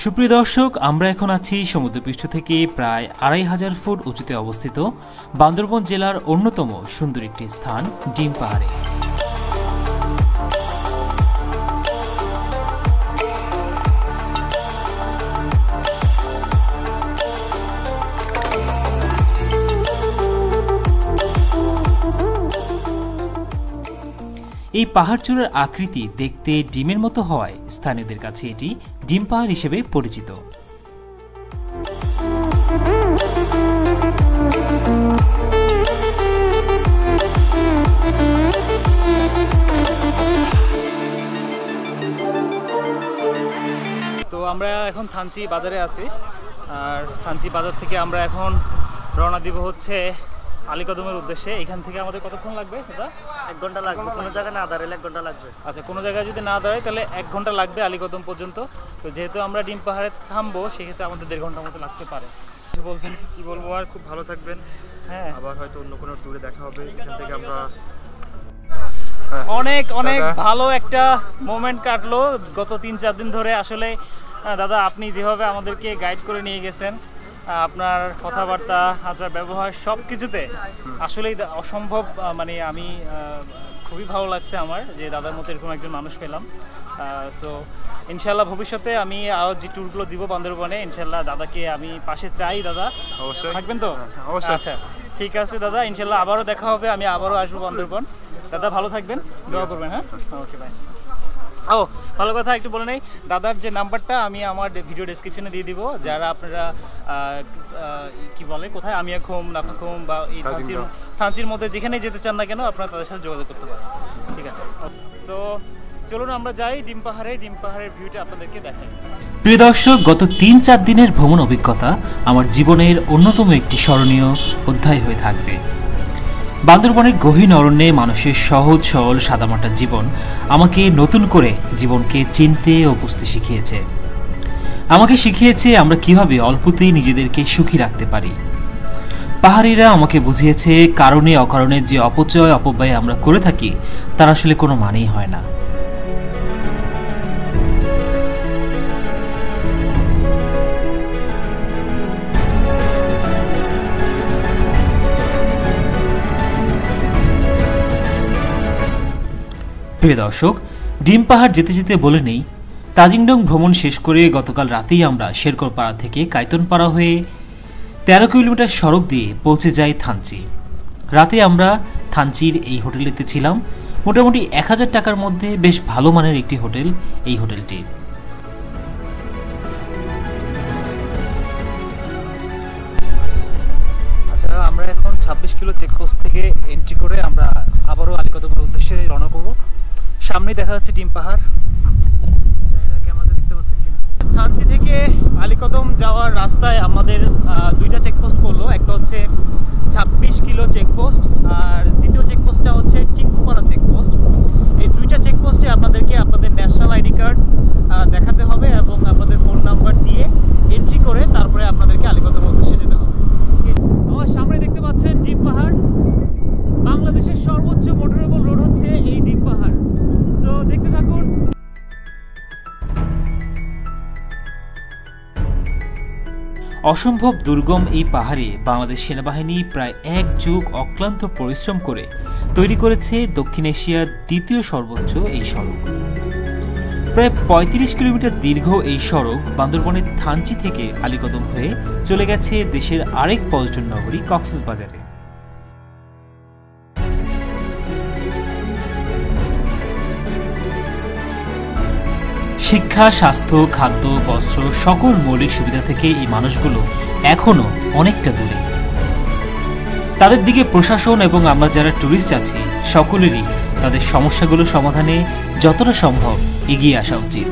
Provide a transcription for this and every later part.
সুপ্রিয় দর্শক, আমরা এখন আছি সমুদ্রপৃষ্ঠ থেকে প্রায় ২৫০০ ফুট উঁচুতে অবস্থিত বান্দরবান জেলার অন্যতম সুন্দর একটি স্থান ডিম পাহাড়ে। এই পাহাড়চূড়ার আকৃতি দেখতে ডিমের মতো হওয়ায় স্থানীয়দের কাছে এটি ডিম পাহাড় হিসেবে পরিচিত। তো আমরা এখন থানচি বাজারে আছি, আর থানচি বাজার থেকে আমরা এখন রওনা দিব হচ্ছে আলীকদমের উদ্দেশ্যে। এখান থেকে আমাদের কতক্ষণ লাগবে? দাদা 1 ঘন্টা লাগবে, কোনো জায়গায় না দাঁড়ালে 1 ঘন্টা লাগবে। আচ্ছা, কোনো জায়গায় যদি না দাঁড়ায় তাহলে 1 ঘন্টা লাগবে আলীকদম পর্যন্ত। তো যেহেতু আমরা ডিম পাহাড়ে থামবো, সেক্ষেত্রে আমাদের 1.5 ঘন্টার মতো লাগতে পারে। বলবেন? কি বলবো, আর খুব ভালো থাকবেন। হ্যাঁ, আবার হয়তো অন্য কোনো ট্যুরে দেখা হবে। এখান থেকে আমরা অনেক অনেক ভালো একটা মোমেন্ট কাটলো গত 3-4 দিন ধরে। আসলে দাদা, আপনি যেভাবে আমাদেরকে গাইড করে নিয়ে গেছেন, আপনার কথাবার্তা, আচার ব্যবহার সব কিছুতে আসলেই অসম্ভব। মানে আমি খুবই ভালো লাগছে আমার যে দাদার মতো এরকম একজন মানুষ পেলাম। সো ইনশাল্লাহ ভবিষ্যতে আমি আরও যে ট্যুরগুলো দিব বান্দরবানে, ইনশাল্লাহ দাদাকে আমি পাশে চাই। দাদা অবশ্যই থাকবেন তো? অবশ্যই। আচ্ছা, ঠিক আছে দাদা, ইনশাল্লাহ আবারও দেখা হবে, আমি আবারও আসবো বান্দরবান। দাদা ভালো থাকবেন, দোয়া করবেন। হ্যাঁ, ওকে, বাই। ও ভালো কথা, একটু বলে নেই, দাদার যে নাম্বারটা আমি আমার ভিডিও ডেসক্রিপশনে দিয়ে দিব। যারা আপনারা কি বলে, কোথায় আমিয়াখুম, নাফাখুম বা এই থানচির মধ্যে যেখানেই যেতে চান না কেন, আপনারা তাদের সাথে যোগাযোগ করতে পারেন। ঠিক আছে, সো চলুন আমরা যাই ডিম পাহাড়ে। ডিম পাহাড়ের ভিউটা আপনাদেরকে দেখাই। প্রিয় দর্শক, গত 3-4 দিনের ভ্রমণ অভিজ্ঞতা আমার জীবনের অন্যতম একটি স্মরণীয় অধ্যায় হয়ে থাকবে। বান্দরবানের গহীন অরণ্যে মানুষের সহজ সরল সাদামাটা জীবন আমাকে নতুন করে জীবনকে চিনতে ও বুঝতে শিখিয়েছে। আমাকে শিখিয়েছে আমরা কিভাবে অল্পতেই নিজেদেরকে সুখী রাখতে পারি। পাহাড়িরা আমাকে বুঝিয়েছে কারণে অকারণে যে অপচয় অপব্যয় আমরা করে থাকি, তার আসলে কোনো মানেই হয় না। প্রিয় দর্শক, ডিম পাহাড় যেতে যেতে বলে নেই, তাজিংডং ভ্রমণ শেষ করে গতকাল রাতেই আমরা শেরকরপাড়া থেকে কাইতনপাড়া হয়ে 13 কিলোমিটার সড়ক দিয়ে পৌঁছে যাই থানচি। রাতে আমরা থানচির এই হোটেলেতে ছিলাম। মোটামুটি 1000 টাকার মধ্যে বেশ ভালো মানের একটি হোটেল এই হোটেলটি। আচ্ছা, আমরা এখন 26 কিলো চেকপোস্ট থেকে এন্ট্রি করে আমরা আবারও আলীকদমের উদ্দেশ্যে রওনা করব। সামনে দেখা যাচ্ছে ডিম পাহাড়, ক্যামেরাতে দেখতে পাচ্ছেন কিনা। থানচি থেকে আলীকদম যাওয়ার রাস্তায় আমাদের 2টা চেকপোস্ট করলো। একটা হচ্ছে 26 কিলো চেকপোস্ট, আর দ্বিতীয় চেকপোস্টটা হচ্ছে টিঙ্কুপাড়া চেকপোস্ট। এই 2টা চেকপোস্টে আপনাদেরকে আপনাদের ন্যাশনাল আইডি কার্ড দেখাতে হবে এবং আপনাদের ফোন নাম্বার দিয়ে এন্ট্রি করে তারপরে আপনাদেরকে আলীকদমের উদ্দেশ্যে যেতে হবে। আমার সামনে দেখতে পাচ্ছেন ডিম পাহাড়। বাংলাদেশের সর্বোচ্চ মোটরেবল রোড হচ্ছে এই ডিম পাহাড়। সো দেখতে থাকুন। অসম্ভব দুর্গম এই পাহাড়ে বাংলাদেশ সেনাবাহিনী প্রায় 1 যুগ অক্লান্ত পরিশ্রম করে তৈরি করেছে দক্ষিণ এশিয়ার দ্বিতীয় সর্বোচ্চ এই সড়ক। প্রায় 35 কিলোমিটার দীর্ঘ এই সড়ক বান্দরবানের থানচি থেকে আলীকদম হয়ে চলে গেছে দেশের আরেক পর্যটন নগরী কক্সবাজারে। শিক্ষা, স্বাস্থ্য, খাদ্য, বস্ত্র সকল মৌলিক সুবিধা থেকে এই মানুষগুলো এখনো অনেকটা দূরে। তাদের দিকে প্রশাসন এবং আমরা যারা ট্যুরিস্ট আছি সকলেরই তাদের সমস্যাগুলো সমাধানে যতটা সম্ভব এগিয়ে আসা উচিত।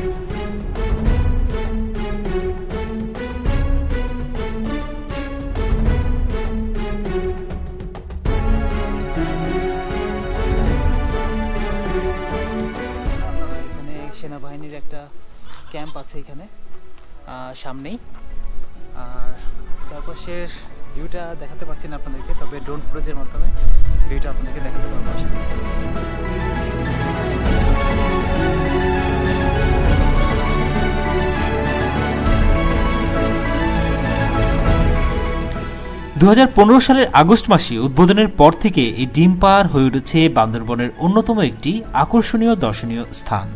সেনাবাহিনীর একটা ক্যাম্প আছে এখানে সামনেই, আর চারপাশের ভিউটা দেখাতে পারছি না আপনাদেরকে, তবে ড্রোন ফুটেজের মাধ্যমে ভিউটা আপনাদেরকে দেখাতে পারবো। 2015 সালের আগস্ট মাসে উদ্বোধনের পর থেকে এই ডিম পাহাড় হয়ে উঠেছে বান্দরবনের অন্যতম একটি আকর্ষণীয় দর্শনীয় স্থান।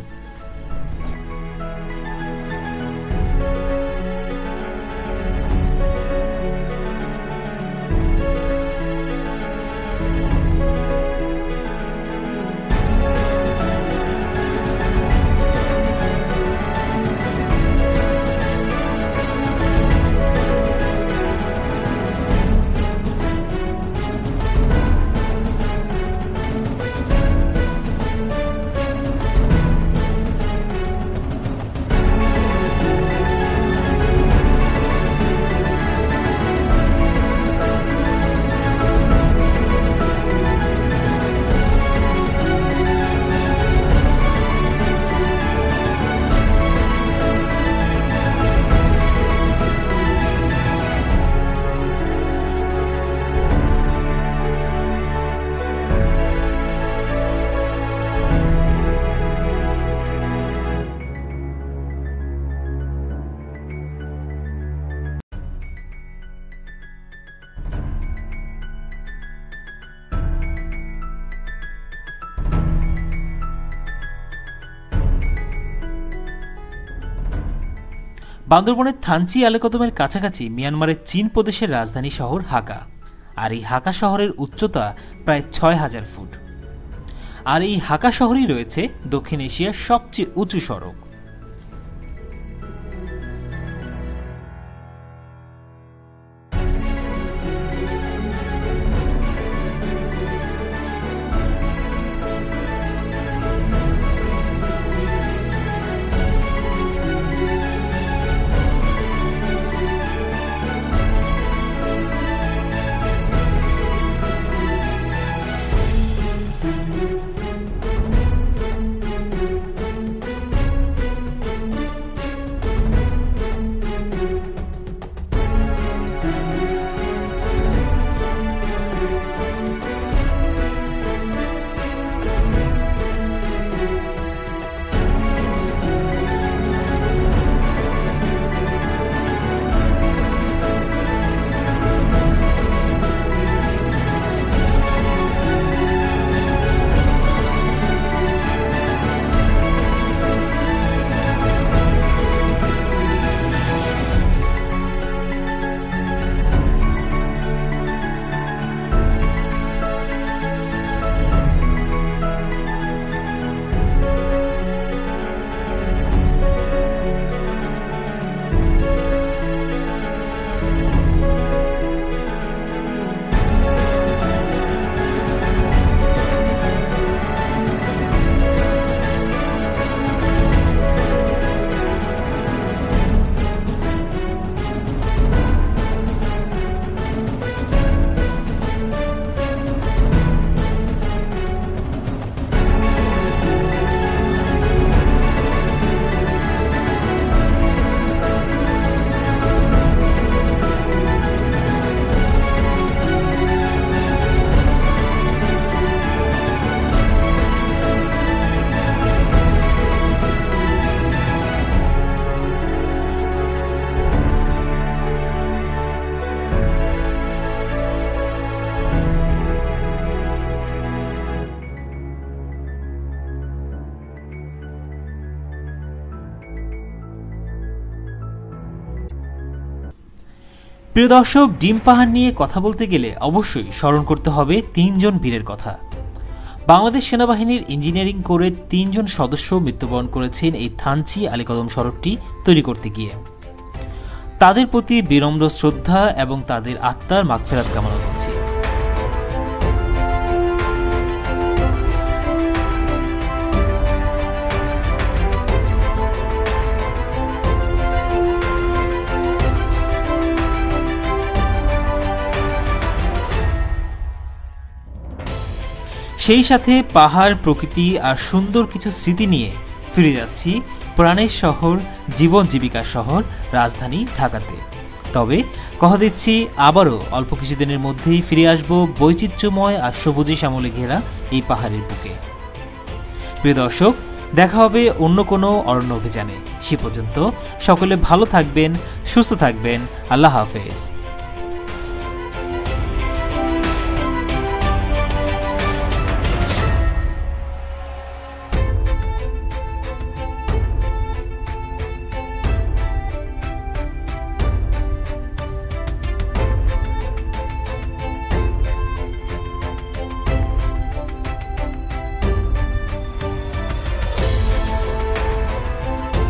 বান্দরবনের থানচি আলেকদমের কাছাকাছি মিয়ানমারের চীন প্রদেশের রাজধানী শহর হাকা। আর এই হাকা শহরের উচ্চতা প্রায় 6000 ফুট। আর এই হাকা শহরেই রয়েছে দক্ষিণ এশিয়ার সবচেয়ে উঁচু সড়ক। প্রিয় দর্শক, ডিম পাহাড় নিয়ে কথা বলতে গেলে অবশ্যই স্মরণ করতে হবে 3 জন বীরের কথা। বাংলাদেশ সেনাবাহিনীর ইঞ্জিনিয়ারিং কোরের 3 জন সদস্য মৃত্যুবরণ করেছেন এই থানচি আলীকদম সড়কটি তৈরি করতে গিয়ে। তাদের প্রতি বিনম্র শ্রদ্ধা এবং তাদের আত্মার মাগফিরাত কামনা করছি। সেই সাথে পাহাড়, প্রকৃতি আর সুন্দর কিছু স্মৃতি নিয়ে ফিরে যাচ্ছি প্রাণের শহর, জীবন জীবিকার শহর রাজধানী ঢাকাতে। তবে কথা দিচ্ছি আবারও অল্প কিছুদিনের মধ্যেই ফিরে আসব বৈচিত্র্যময় আর সবুজে শ্যামলে ঘেরা এই পাহাড়ের বুকে। প্রিয় দর্শক, দেখা হবে অন্য কোনো অরণ্য অভিযানে। সে পর্যন্ত সকলে ভালো থাকবেন, সুস্থ থাকবেন। আল্লাহ হাফেজ।